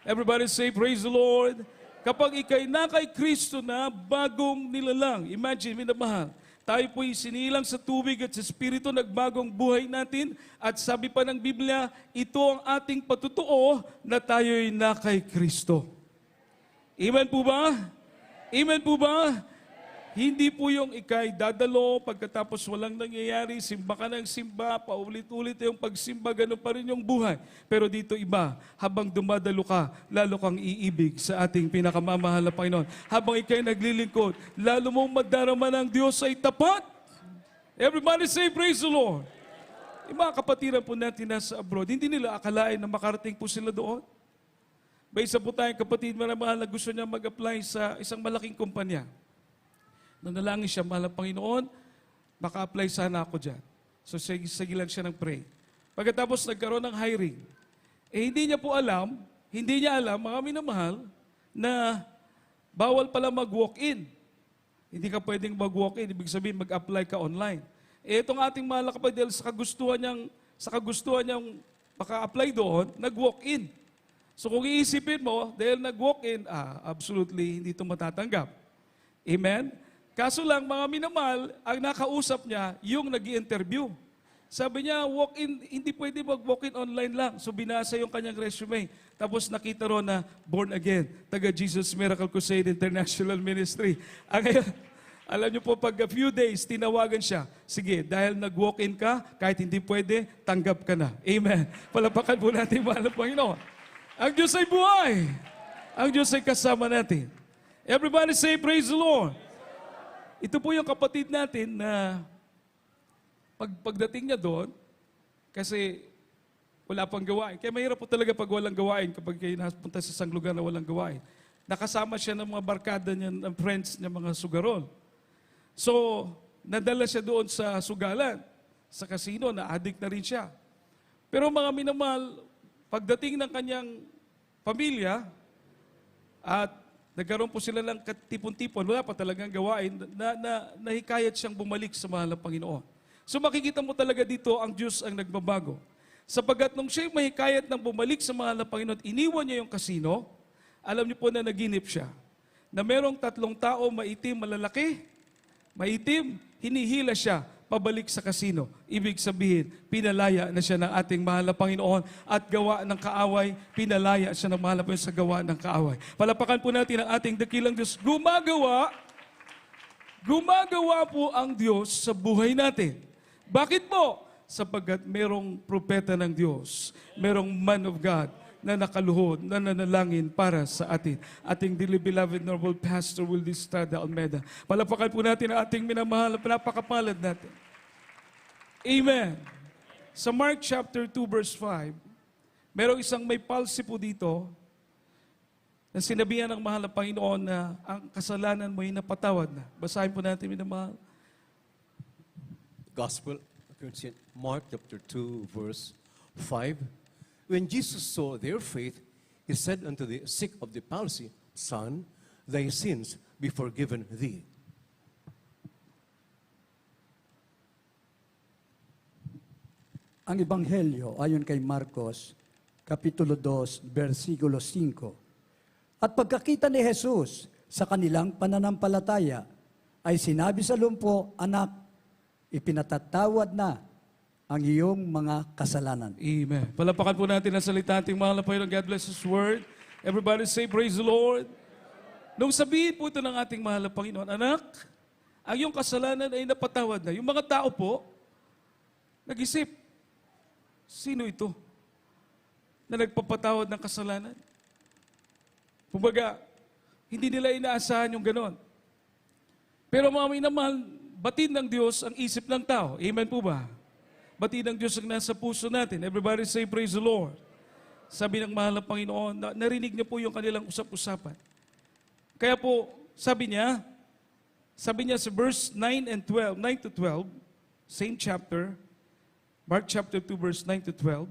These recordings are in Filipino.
Everybody say, praise the Lord. Kapag ikay na kay Kristo na, bagong nilalang. Imagine, minamahal, tayo po'y sinilang sa tubig at sa Espiritu, nagbagong buhay natin. At sabi pa ng Biblia, ito ang ating patutuo na tayo'y na kay Kristo. Amen po ba? Amen po ba? Hindi po yung ikay dadalo, pagkatapos walang nangyayari, simba ka ng simba, paulit-ulit yung pagsimba, ganun pa rin yung buhay. Pero dito iba, habang dumadalo ka, lalo kang iibig sa ating pinakamamahal na Panginoon. Habang ikay naglilingkod, lalo mong madarama ng Diyos ay tapat. Everybody say, praise the Lord. Yung mga kapatiran po natin nasa abroad, hindi nila akalain na makarating po sila doon. May isa po tayong kapatid, mahal na gusto niya mag-apply sa isang malaking kumpanya. Nanalangin siya, mahal na Panginoon, maka-apply sana ako dyan. So sigilan siya ng pray. Pagkatapos nagkaroon ng hiring, hindi niya alam, mga minamahal, na bawal pala mag-walk-in. Hindi ka pwedeng mag-walk-in, ibig sabihin mag-apply ka online. Itong ating mahal na kapatid, sa kagustuhan niyang maka-apply doon, nag-walk-in. So kung iisipin mo, dahil nag-walk-in, absolutely hindi ito matatanggap. Amen? Kaso lang, mga minamahal, ang nakausap niya, yung nag-i-interview. Sabi niya, walk-in, hindi pwede mag-walk-in online lang. So binasa yung kanyang resume. Tapos nakita ro na, born again, taga Jesus Miracle Crusade International Ministry. Ngayon, alam niyo po, pag a few days, tinawagan siya. Sige, dahil nag-walk-in ka, kahit hindi pwede, tanggap ka na. Amen. Palapakan po natin, mahal na Panginoon. Ang Diyos ay buhay. Ang Diyos ay kasama natin. Everybody say, praise the Lord. Ito po yung kapatid natin na pagdating niya doon, kasi wala pang gawain. Kaya mahirap po talaga pag walang gawain, kapag kayo napunta sa isang lugar na walang gawain. Nakasama siya ng mga barkada niya, ng friends niya, mga sugarol. So, nadala siya doon sa sugalan, sa kasino, na-addict na rin siya. Pero mga minamahal, pagdating ng kanyang pamilya, at nagkaroon po sila ng katipon-tipon, wala pa talagang gawain, nahikayat siyang bumalik sa mahal na Panginoon. So makikita mo talaga dito, ang Diyos ang nagbabago. Sapagat nung siya'y mahikayat ng bumalik sa mahal na Panginoon, iniwan niya yung kasino, alam niyo po na naginip siya, na merong 3 tao, maitim, malalaki, maitim, hinihila siya, pabalik sa kasino. Ibig sabihin, pinalaya na siya ng ating mahal na Panginoon at gawa ng kaaway, pinalaya siya ng mahal na Panginoon sa gawa ng kaaway. Palapakan po natin ang ating dakilang Diyos. Gumagawa po ang Diyos sa buhay natin. Bakit po? Sapagkat merong propeta ng Diyos, merong man of God na nakaluhod, na nanalangin para sa atin. Ating dearly beloved noble Pastor Wildy Estrada Almeida. Palapakan po natin ang ating minamahal, napakapalad natin. Amen. Sa Mark chapter 2 verse 5, merong isang may palsy po dito na sinabihan ng mahal na Panginoon na ang kasalanan mo ay napatawad na. Basahin po natin, minamahal. Gospel, Mark chapter 2 verse 5. When Jesus saw their faith, He said unto the sick of the palsy, Son, thy sins be forgiven thee. Ang Ebanghelyo ayon kay Marcos, Kapitulo 2, versikulo 5. At pagkakita ni Jesus sa kanilang pananampalataya, ay sinabi sa lumpo, Anak, ipinatatawad na ang iyong mga kasalanan. Amen. Palapakan po natin ang salita ating mahal na Panginoon. God bless His word. Everybody say, praise the Lord. Nung sabihin po ito ng ating mahal na Panginoon, Anak, ang iyong kasalanan ay napatawad na. Yung mga tao po, nag-isip, sino ito na nagpapatawad ng kasalanan? Kumbaga, hindi nila inaasahan yung ganon. Pero mga minamahal, batid ng Diyos ang isip ng tao. Amen po ba? Batid ng Diyos ang nasa puso natin. Everybody say, praise the Lord. Sabi ng mahal na Panginoon, narinig niya po yung kanilang usap-usapan. Kaya po, sabi niya sa verse 9 to 12, same chapter, Mark chapter 2, verse 9 to 12.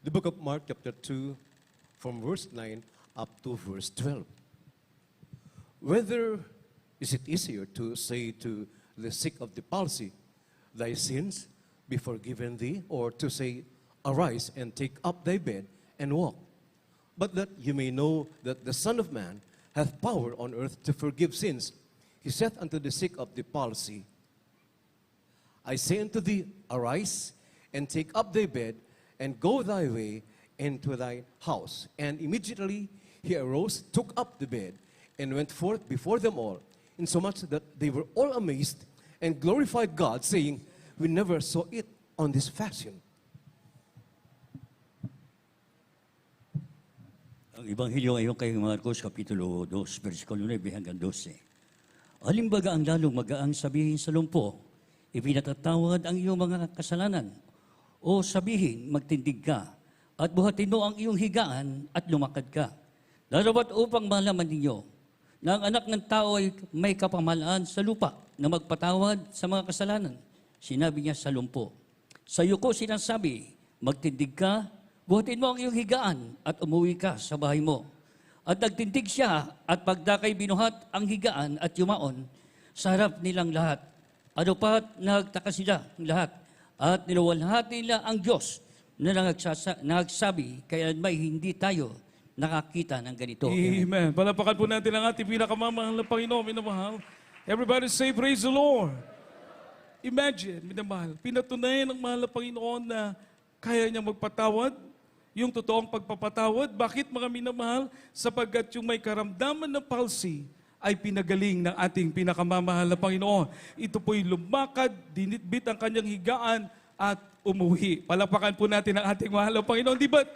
The book of Mark chapter 2, from verse 9 up to verse 12. Whether is it easier to say to the sick of the palsy, thy sins be forgiven thee, or to say Arise and take up thy bed and walk. But that you may know that the Son of Man hath power on earth to forgive sins. He saith unto the sick of the palsy, I say unto thee, arise, and take up thy bed, and go thy way into thy house. And immediately he arose, took up the bed, and went forth before them all, insomuch that they were all amazed, and glorified God, saying, We never saw it on this fashion. Ang Ebanghelyo ngayon kay Marcos, Kapitulo 2, versikulo 9 hanggang 12. Halimbaga ang lalong magaang sabihin sa lumpo, ipinatatawad ang iyong mga kasalanan, o sabihin, magtindig ka, at buhatin mo ang iyong higaan at lumakad ka. Darapat upang malaman ninyo na ang anak ng tao ay may kapamahalaan sa lupa na magpatawad sa mga kasalanan. Sinabi niya sa lumpo, sa iyo ko sinasabi, magtindig ka, buhatin mo ang iyong higaan at umuwi ka sa bahay mo. At nagtindig siya at pagdakay binuhat ang higaan at yumaon sa harap nilang lahat. Ano pa't nagtaka sila lahat at niluwalhati nila ang Diyos na nagsabi, kaya may hindi tayo nakakita ng ganito. Amen. Palapakan po natin ang ating pinakamamahal na Panginoon, minamahal. Everybody say, praise the Lord. Imagine, minamahal, pinatunayan ng mahal na Panginoon na kaya niya magpatawad, yung totoong pagpapatawad. Bakit mga minamahal? Sapagkat yung may karamdaman na palsy ay pinagaling ng ating pinakamamahal na Panginoon. Ito po'y lumakad, dinitbit ang kanyang higaan at umuwi. Palapakan po natin ang ating mahal na Panginoon. Di ba?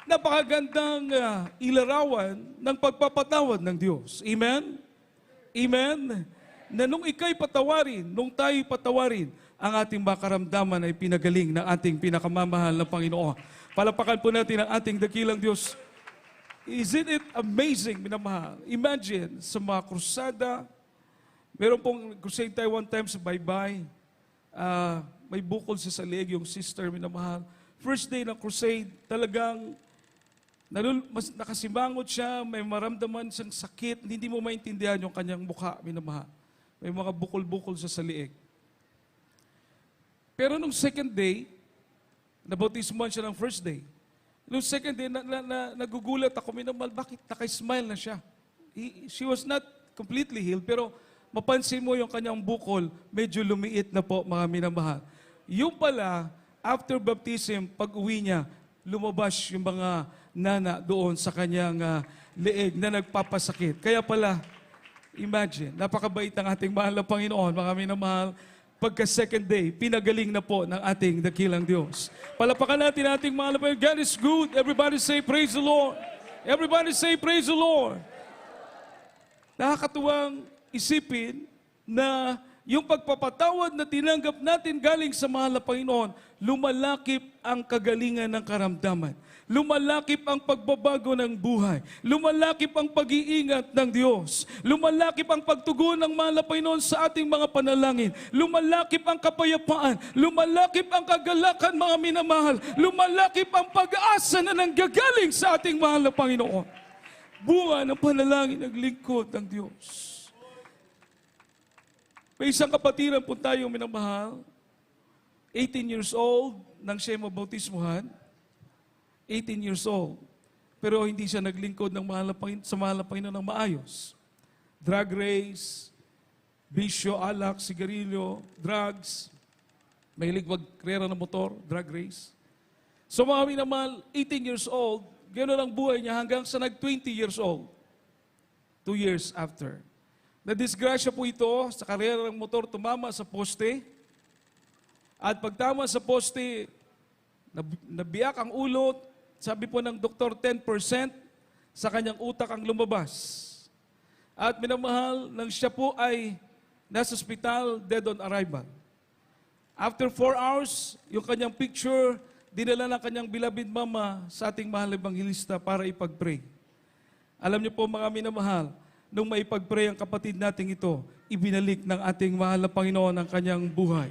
Napakagandang ilarawan ng pagpapatawad ng Diyos. Amen? Amen? Na nung ika'y patawarin, nung tayo'y patawarin, ang ating makaramdaman ay pinagaling ng ating pinakamamahal na Panginoon. Palapakan po natin ang ating dakilang Diyos. Isn't it amazing, minamahal? Imagine, sa mga krusada, meron pong crusade tayo one time sa Baybay, may bukol sa leeg yung sister, minamahal. First day ng crusade, talagang mas nakasimangot siya, may maramdaman siyang sakit, hindi mo maintindihan yung kanyang mukha, minamahal. May mga bukol-bukol sa leeg. Pero nung second day, nabautismuhan siya ng first day. Nung second day, nagugulat ako, minamahal, bakit naka-smile na siya? She was not completely healed, pero mapansin mo yung kanyang bukol, medyo lumiit na po, mga minamahal. Yung pala, after baptism, pag uwi niya, lumabas yung mga nana doon sa kanyang leeg na nagpapasakit. Kaya pala, imagine, napakabait ng ating mahal na Panginoon, mga minamahal, pagka second day, pinagaling na po ng ating dakilang Diyos. Palapakan natin ating mahal na Panginoon. God is good. Everybody say, praise the Lord. Everybody say, praise the Lord. Nakakatuwang isipin na yung pagpapatawad na tinanggap natin galing sa mahal na Panginoon, lumalakip ang kagalingan ng karamdaman. Lumalakip ang pagbabago ng buhay. Lumalakip ang pag-iingat ng Diyos. Lumalakip ang pagtugon ng mahal na Panginoon sa ating mga panalangin. Lumalakip ang kapayapaan. Lumalakip ang kagalakan, mga minamahal. Lumalakip ang pag-asa na nanggagaling sa ating mahal na Panginoon. Bunga ng panalangin ng lingkod ng Diyos. May isang kapatiran po tayo, minamahal. 18 years old, nang siya mabautismuhan. 18 years old. Pero hindi siya naglingkod ng sa mahal na Panginoon ng maayos. Drug race, bisyo, alak, sigarilyo, drugs, mahilig magkarera ng motor, drug race. So mga minamahal, 18 years old, gano'n ang buhay niya hanggang sa nag-20 years old. 2 years after. Nadisgrasya po ito sa karera ng motor, tumama sa poste. At pagtama sa poste, nabiyak ang ulo. Sabi po ng doktor, 10% sa kanyang utak ang lumabas. At minamahal, nang siya po ay nasa ospital, dead on arrival. After 4 hours, yung kanyang picture, dinala ng kanyang beloved mama sa ating mahal na Ebanghilista para ipag-pray. Alam niyo po mga minamahal, nung maipag-pray ang kapatid nating ito, ibinalik ng ating mahal na Panginoon ang kanyang buhay.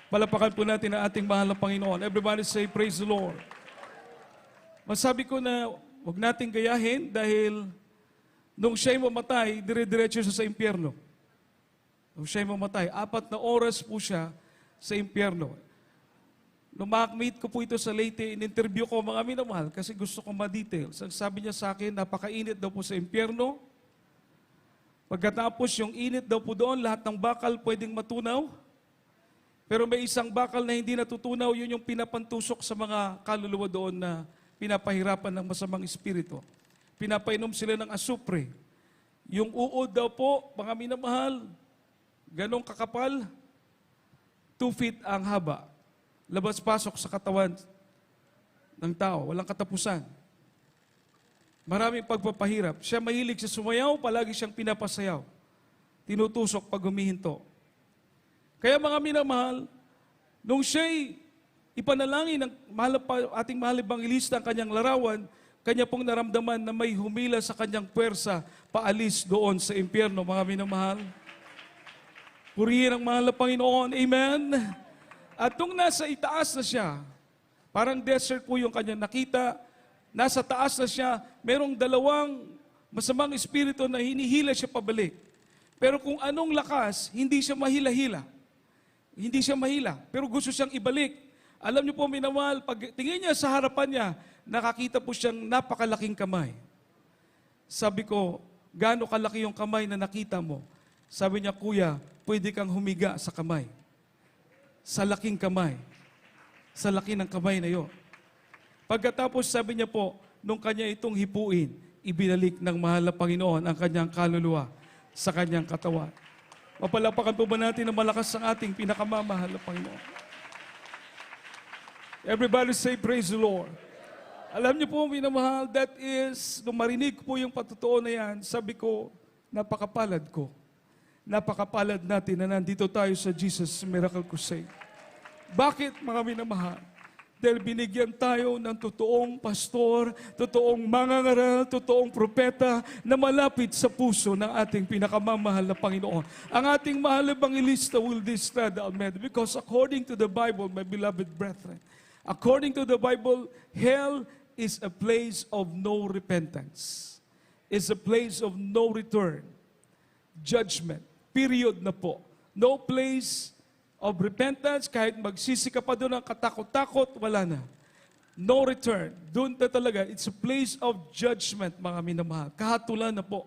Palapakan po natin ang ating mahal na Panginoon. Everybody say, praise the Lord. Masabi ko na huwag nating gayahin dahil nung siya'y mamatay, dire-diretso siya sa impyerno. Nung siya'y mamatay, 4 na oras po siya sa impyerno. Nung meet ko po ito sa Leyte, in-interview ko mga minamahal kasi gusto ko ma-details. Ang sabi niya sa akin, napakainit daw po sa impyerno. Pagkatapos yung init daw po doon, lahat ng bakal pwedeng matunaw. Pero may isang bakal na hindi natutunaw, yun yung pinapantusok sa mga kaluluwa doon na pinapahirapan ng masamang espiritu. Pinapainom sila ng asupre. Yung uod daw po, mga minamahal, ganong kakapal, 2 feet ang haba. Labas-pasok sa katawan ng tao, walang katapusan. Maraming pagpapahirap. Siya mahilig sa sumayaw, palagi siyang pinapasayaw. Tinutusok pag humihinto. Kaya mga minamahal, nung siya'y ipanalangin ng ating mahal ebangelista ang kanyang larawan, kanya pong naramdaman na may humila sa kanyang puwersa paalis doon sa impyerno, mga minamahal. Purihin ang mahal na Panginoon. Amen? At nung nasa itaas na siya, parang desert po yung kanyang nakita, nasa taas na siya, merong dalawang masamang espiritu na hinihila siya pabalik. Pero kung anong lakas, hindi siya mahila-hila. Hindi siya mahila, pero gusto siyang ibalik. Alam niyo po, minamahal, pag tingin niya sa harapan niya, nakakita po siyang napakalaking kamay. Sabi ko, gaano kalaki yung kamay na nakita mo? Sabi niya, kuya, pwede kang humiga sa kamay. Sa laking kamay. Sa laki ng kamay na yun. Pagkatapos sabi niya po, nung kanya itong hipuin, ibinalik ng mahal na Panginoon ang kanyang kaluluwa sa kanyang katawan. Mapalapakan po ba natin na malakas ang ating pinakamamahal na Panginoon? Everybody say, praise the Lord. Alam niyo po, minamahal, that is, nung marinig ko po yung patutuo na yan, sabi ko, napakapalad ko. Napakapalad natin na nandito tayo sa Jesus Miracle Crusade. Bakit, mga minamahal? Dahil binigyan tayo ng totoong pastor, totoong mangangaral, totoong propeta na malapit sa puso ng ating pinakamamahal na Panginoon. Ang ating mahal na ebangelista will destroy the Almeida because according to the Bible, my beloved brethren, according to the Bible, hell is a place of no repentance. It's a place of no return. Judgment. Period na po. No place of repentance, kahit magsisi ka pa doon ng katakot-takot, wala na. No return. Doon na talaga, it's a place of judgment, mga minamahal. Kahatulan na po.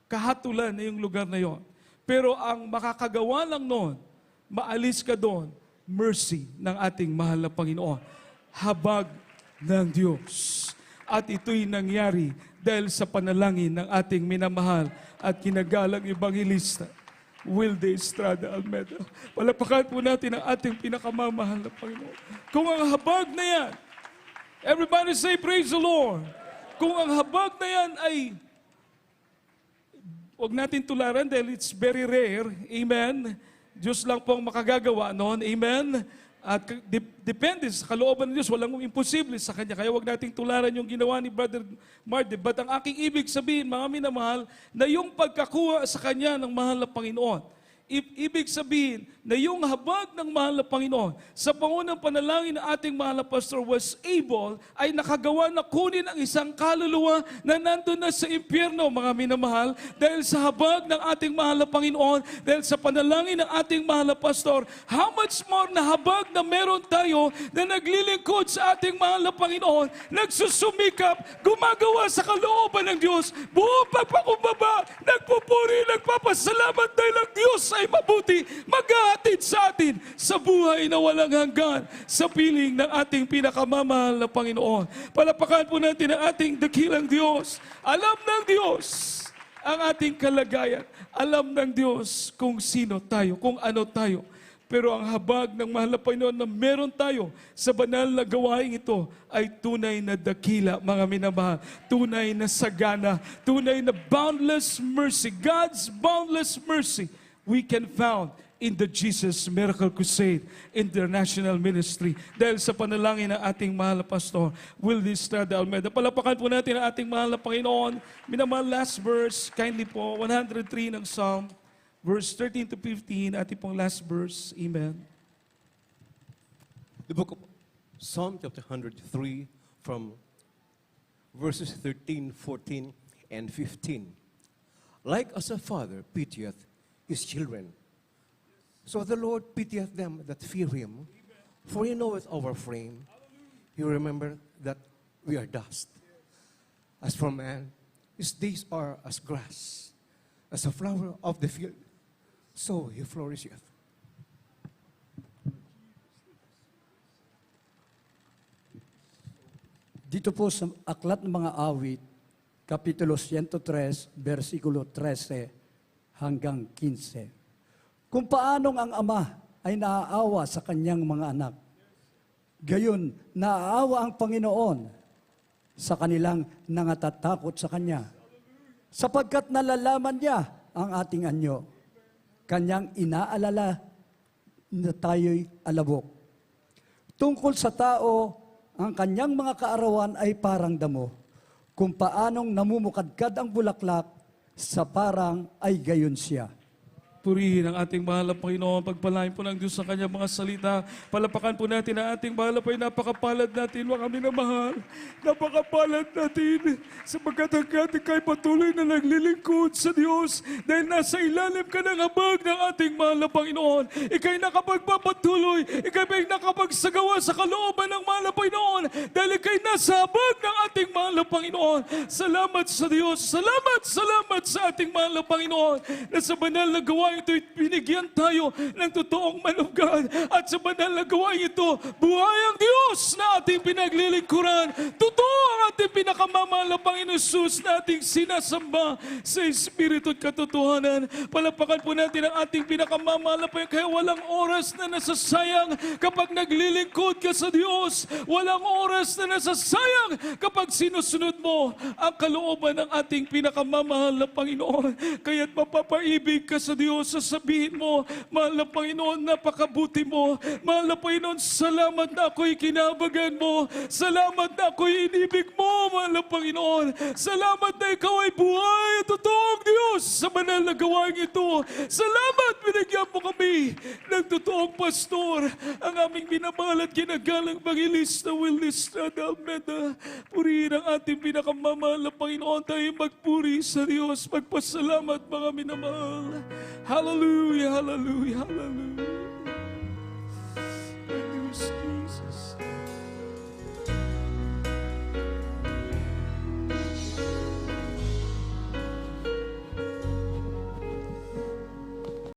Kahatulan na yung lugar na yon. Pero ang makakagawa lang noon, maalis ka doon, mercy ng ating mahal na Panginoon. Habag ng Diyos. At ito'y nangyari dahil sa panalangin ng ating minamahal at kinagalang ebangelista, Wilde Estrada Almeida. Palapakan po natin ang ating pinakamamahal na Panginoon. Kung ang habag na yan, everybody say, praise the Lord. Kung ang habag na yan ay, huwag natin tularan dahil it's very rare. Amen. Diyos lang po ang makagagawa noon. Amen. At depende sa kalooban ng Diyos, walang imposible sa Kanya. Kaya huwag nating tularan yung ginawa ni Brother Marty. But ang aking ibig sabihin, mga minamahal, na yung pagkakuha sa Kanya ng mahal na Panginoon, ibig sabihin na yung habag ng mahal na Panginoon sa pangunang panalangin ng ating mahal na pastor was able, ay nakagawa na kunin ang isang kaluluwa na nandun na sa impyerno, mga minamahal, dahil sa habag ng ating mahal na Panginoon, dahil sa panalangin ng ating mahal na pastor. How much more na habag na meron tayo na naglilingkod sa ating mahal na Panginoon, nagsusumikap, gumagawa sa kalooban ng Diyos, buong pagpakumbaba, nagpupuri, nagpapasalamat dahil ang Diyos ay mabuti, maghahatid sa atin sa buhay na walang hanggan sa piling ng ating pinakamamahal na Panginoon. Palapakan po natin ang ating dakilang Diyos. Alam ng Diyos ang ating kalagayan. Alam ng Diyos kung sino tayo, kung ano tayo. Pero ang habag ng mahal na Panginoon na meron tayo sa banal na gawain ito ay tunay na dakila, mga minamahal. Tunay na sagana, tunay na boundless mercy. God's boundless mercy we can found in the Jesus Miracle Crusade International Ministry. Dahil sa panalangin ng ating mahal na pastor, Wilde Estrada Almeida. Palapakan po natin ang ating mahal na Panginoon. Minamahal, last verse, kindly po, 103 ng Psalm, verse 13 to 15, ating pong last verse. Amen. The book of Psalm chapter 103 from verses 13, 14, and 15. Like as a father pitieth his children, so the Lord pitieth them that fear him, For you know with our frame, you remember that we are dust. As for man, his days are as grass, as a flower of the field, so he flourisheth. Dito po sa Aklat ng Mga Awit, Kapitulo 103, versikulo 13 hanggang 15. Kung paanong ang ama ay naaawa sa kanyang mga anak. Gayon, naaawa ang Panginoon sa kanilang nangatatakot sa Kanya. Sapagkat nalalaman niya ang ating anyo. Kanyang inaalala na tayo'y alabok. Tungkol sa tao, ang kanyang mga kaarawan ay parang damo. Kung paanong namumukadkad ang bulaklak, sa parang ay gayon siya. Purihin ang ating mahal na Panginoon. Pagpalain po ng Diyos sa kanyang mga salita. Palapakan po natin ang ating mahal na Panginoon. Napakapalad natin, mga minamahal. Napakapalad natin. Sapagkat ang ating kay patuloy na naglilingkod sa Diyos. Dahil nasa ilalim ka ng habag ng ating mahal na Panginoon. Ika'y nakapagpapatuloy. Ika'y nakapagsagawa sa kalooban ng mahal na Panginoon. Dahil ika'y nasa habag ng ating mahal na Panginoon. Salamat sa Diyos. Salamat sa ating mahal na Panginoon. Na sa banal na gawain ito'y binigyan tayo ng totoong manugan. At sa banal na gawain ito, buhay ang Diyos na ating pinaglilingkuran. Totoo ang ating pinakamamahal na Panginoon Jesus na ating sinasamba sa Espiritu at katotohanan. Palapakan po natin ang ating pinakamamahal na Panginoon. Kaya walang oras na nasasayang kapag naglilingkod ka sa Diyos. Walang oras na nasasayang kapag sinusunod mo ang kalooban ng ating pinakamamahal na Panginoon. Kaya't mapapaibig ka sa Diyos. Sasabihin mo, mahal na Panginoon, napakabuti mo. Mahal na Panginoon, salamat na ako'y kinabagan mo. Salamat na ako'y inibig mo, mahal na Panginoon. Salamat na ikaw ay buhay at totoong Diyos sa banal na gawain ito. Salamat, binigyan mo kami ng totoong pastor, ang aming minamahal at ginagalang Evangelista Wilnista de Almeda. Purihin ang ating pinakamamahal na Panginoon. Tayo magpuri sa Diyos. Magpasalamat, mga minamahal. Hallelujah, hallelujah, hallelujah.